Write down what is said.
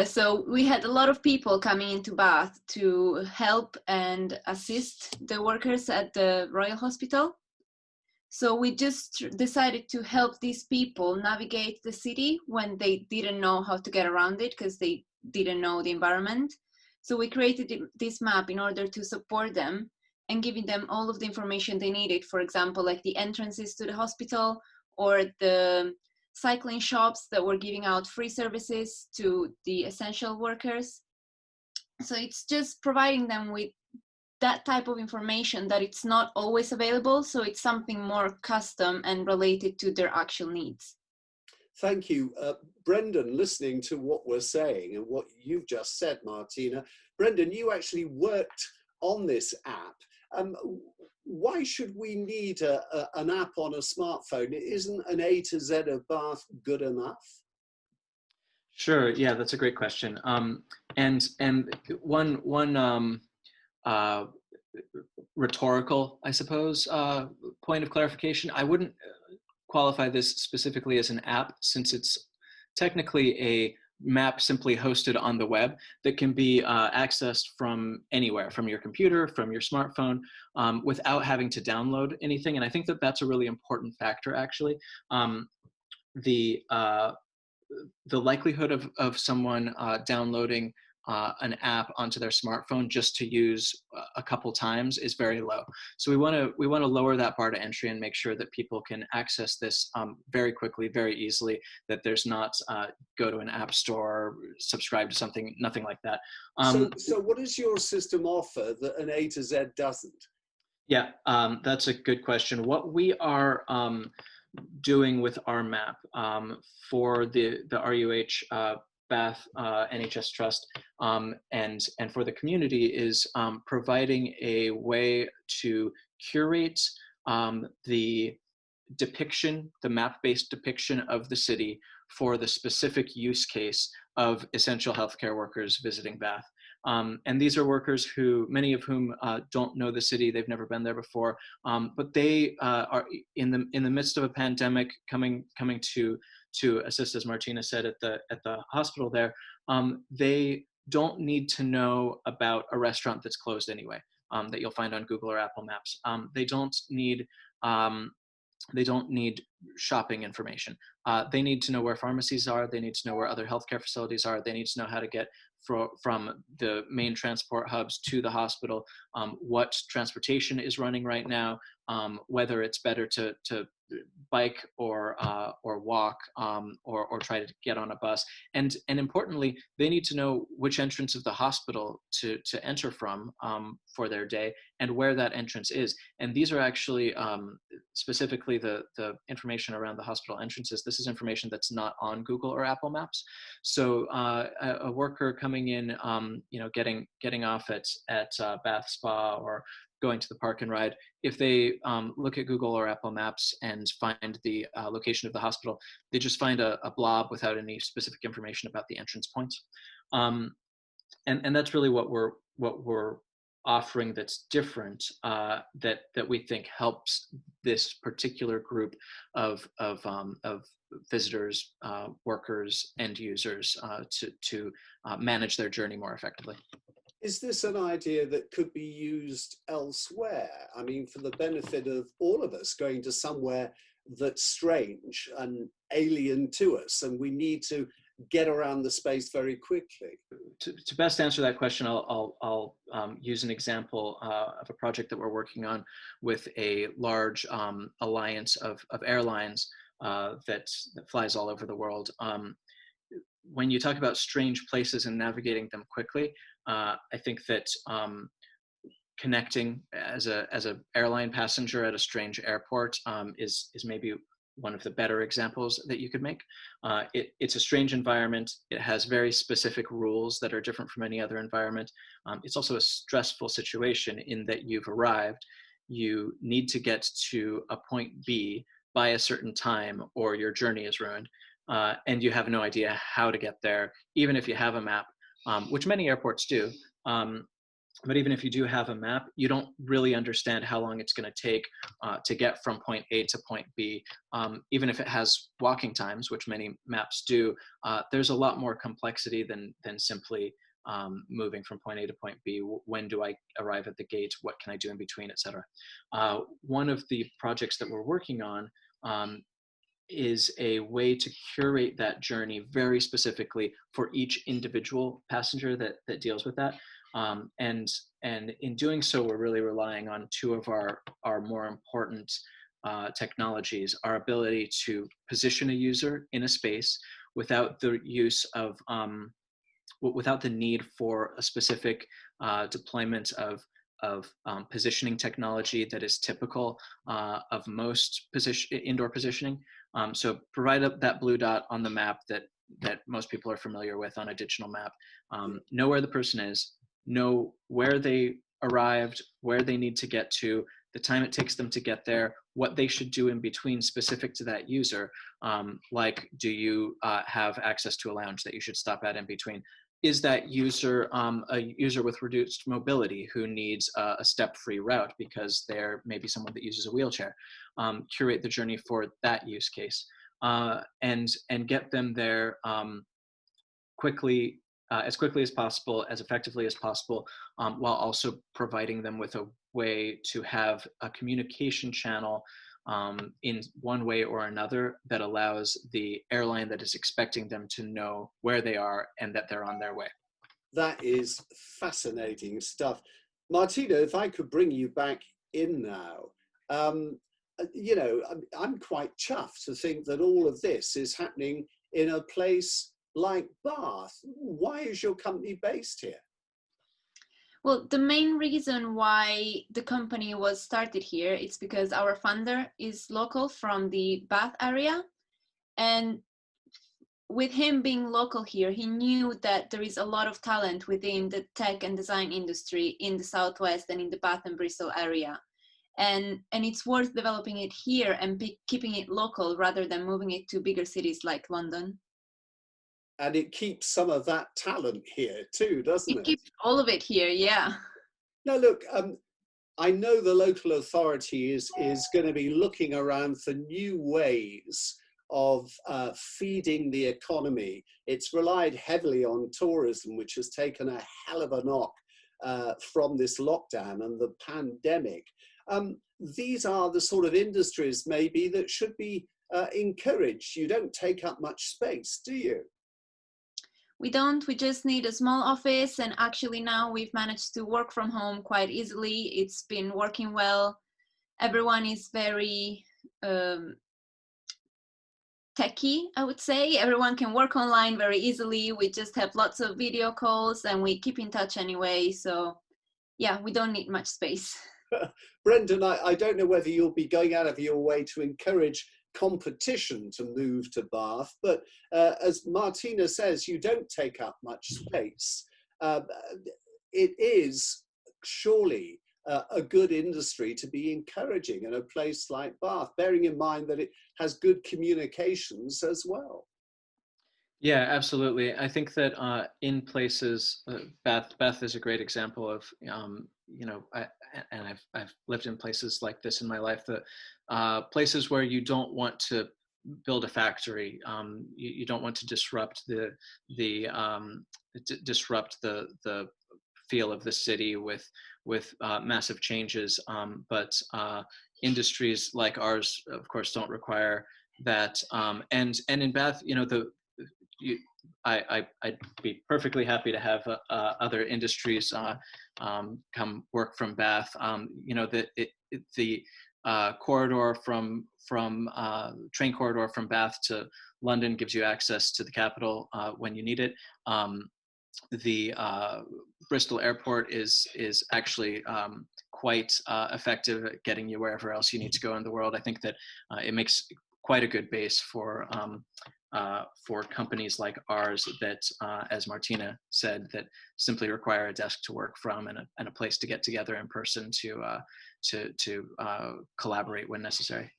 So we had a lot of people coming into Bath to help and assist the workers at the Royal Hospital. So we just decided to help these people navigate the city when they didn't know how to get around it because they didn't know the environment. So we created this map in order to support them and giving them all of the information they needed. For example, like the entrances to the hospital or the cycling shops that were giving out free services to the essential workers. So it's just providing them with that type of information that it's not always available. So it's something more custom and related to their actual needs. Thank you. Brenden, listening to what we're saying and what you've just said, Martina, Brenden, you actually worked on this app. Why should we need an app on a smartphone? Isn't an A to Z of Bath good enough? Sure. Yeah, that's a great question. And one rhetorical, I suppose, point of clarification. I wouldn't qualify this specifically as an app, since it's technically a map simply hosted on the web that can be accessed from anywhere, from your computer, from your smartphone, without having to download anything. And I think that that's a really important factor, actually. The likelihood of someone downloading an app onto their smartphone just to use a couple times is very low. So we want to lower that bar to entry and make sure that people can access this very quickly, very easily. That there's not go to an app store, subscribe to something, nothing like that. So what does your system offer that an A to Z doesn't? Yeah, that's a good question. What we are doing with our map for the RUH Bath NHS Trust and for the community is providing a way to curate the depiction, the map-based depiction of the city for the specific use case of essential healthcare workers visiting Bath. And these are workers who, many of whom don't know the city, they've never been there before, but they are in the midst of a pandemic coming to assist, as Martina said, at the hospital there. They don't need to know about a restaurant that's closed anyway, that you'll find on Google or Apple Maps. They don't need shopping information. They need to know where pharmacies are. They need to know where other healthcare facilities are. They need to know how to get from the main transport hubs to the hospital, what transportation is running right now, whether it's better to bike or walk or try to get on a bus. And importantly, they need to know which entrance of the hospital to enter from for their day and where that entrance is. And these are actually specifically the information around the hospital entrances. This is information that's not on Google or Apple Maps. So a worker coming in, getting off at Bath Spa or going to the park and ride, if they look at Google or Apple Maps and find the location of the hospital, they just find a blob without any specific information about the entrance points. And that's really what we're offering that's different, that we think helps this particular group of visitors, workers, end users to manage their journey more effectively. Is this an idea that could be used elsewhere? I mean, for the benefit of all of us going to somewhere that's strange and alien to us, and we need to get around the space very quickly? To best answer that question, I'll use an example of a project that we're working on with a large alliance of airlines that flies all over the world. When you talk about strange places and navigating them quickly, I think that connecting as a airline passenger at a strange airport is maybe one of the better examples that you could make. It's a strange environment. It has very specific rules that are different from any other environment. It's also a stressful situation in that you've arrived. You need to get to a point B by a certain time or your journey is ruined. And you have no idea how to get there, even if you have a map, which many airports do. But even if you do have a map, you don't really understand how long it's going to take to get from point A to point B. Even if it has walking times, which many maps do, there's a lot more complexity than simply moving from point A to point B. When do I arrive at the gate? What can I do in between, etc. One of the projects that we're working on is a way to curate that journey very specifically for each individual passenger that deals with that. And in doing so, we're really relying on two of our more important technologies: our ability to position a user in a space without the use of without the need for a specific deployment of positioning technology that is typical of most indoor positioning. So provide up that blue dot on the map that most people are familiar with on a digital map. Know where the person is, know where they arrived, where they need to get to, the time it takes them to get there, what they should do in between specific to that user. Like, do you have access to a lounge that you should stop at in between? Is that user a user with reduced mobility who needs a step-free route because they're maybe someone that uses a wheelchair? Curate the journey for that use case and get them there quickly, as quickly as possible, as effectively as possible, while also providing them with a way to have a communication channel in one way or another that allows the airline that is expecting them to know where they are and that they're on their way. That is fascinating stuff. Martina, if I could bring you back in now, you know, I'm quite chuffed to think that all of this is happening in a place like Bath. Why is your company based here? Well, the main reason why the company was started here is because our founder is local from the Bath area. And with him being local here, he knew that there is a lot of talent within the tech and design industry in the Southwest and in the Bath and Bristol area. And it's worth developing it here and keeping it local rather than moving it to bigger cities like London. And it keeps some of that talent here too, doesn't it? It keeps all of it here, yeah. Now, look, I know the local authority is going to be looking around for new ways of feeding the economy. It's relied heavily on tourism, which has taken a hell of a knock from this lockdown and the pandemic. These are the sort of industries maybe that should be encouraged. You don't take up much space, do you? We don't, we just need a small office, and actually now we've managed to work from home quite easily. It's been working well. Everyone is very techie, I would say. Everyone can work online very easily. We just have lots of video calls and we keep in touch anyway. So yeah, we don't need much space. Brenden, I don't know whether you'll be going out of your way to encourage competition to move to Bath, but as Martina says, you don't take up much space. It is surely a good industry to be encouraging in a place like Bath, bearing in mind that it has good communications as well. Yeah, absolutely. I think that in places, Bath is a great example of, you know, I've lived in places like this in my life, that places where you don't want to build a factory, you don't want to disrupt disrupt the feel of the city with massive changes, but industries like ours, of course, don't require that. And in Bath, you know, I'd be perfectly happy to have other industries come work from Bath. You know, the corridor from train corridor from Bath to London gives you access to the capital when you need it. The Bristol airport is actually quite effective at getting you wherever else you need to go in the world. I think that it makes quite a good base for companies like ours that, as Martina said, that simply require a desk to work from and a place to get together in person to collaborate when necessary.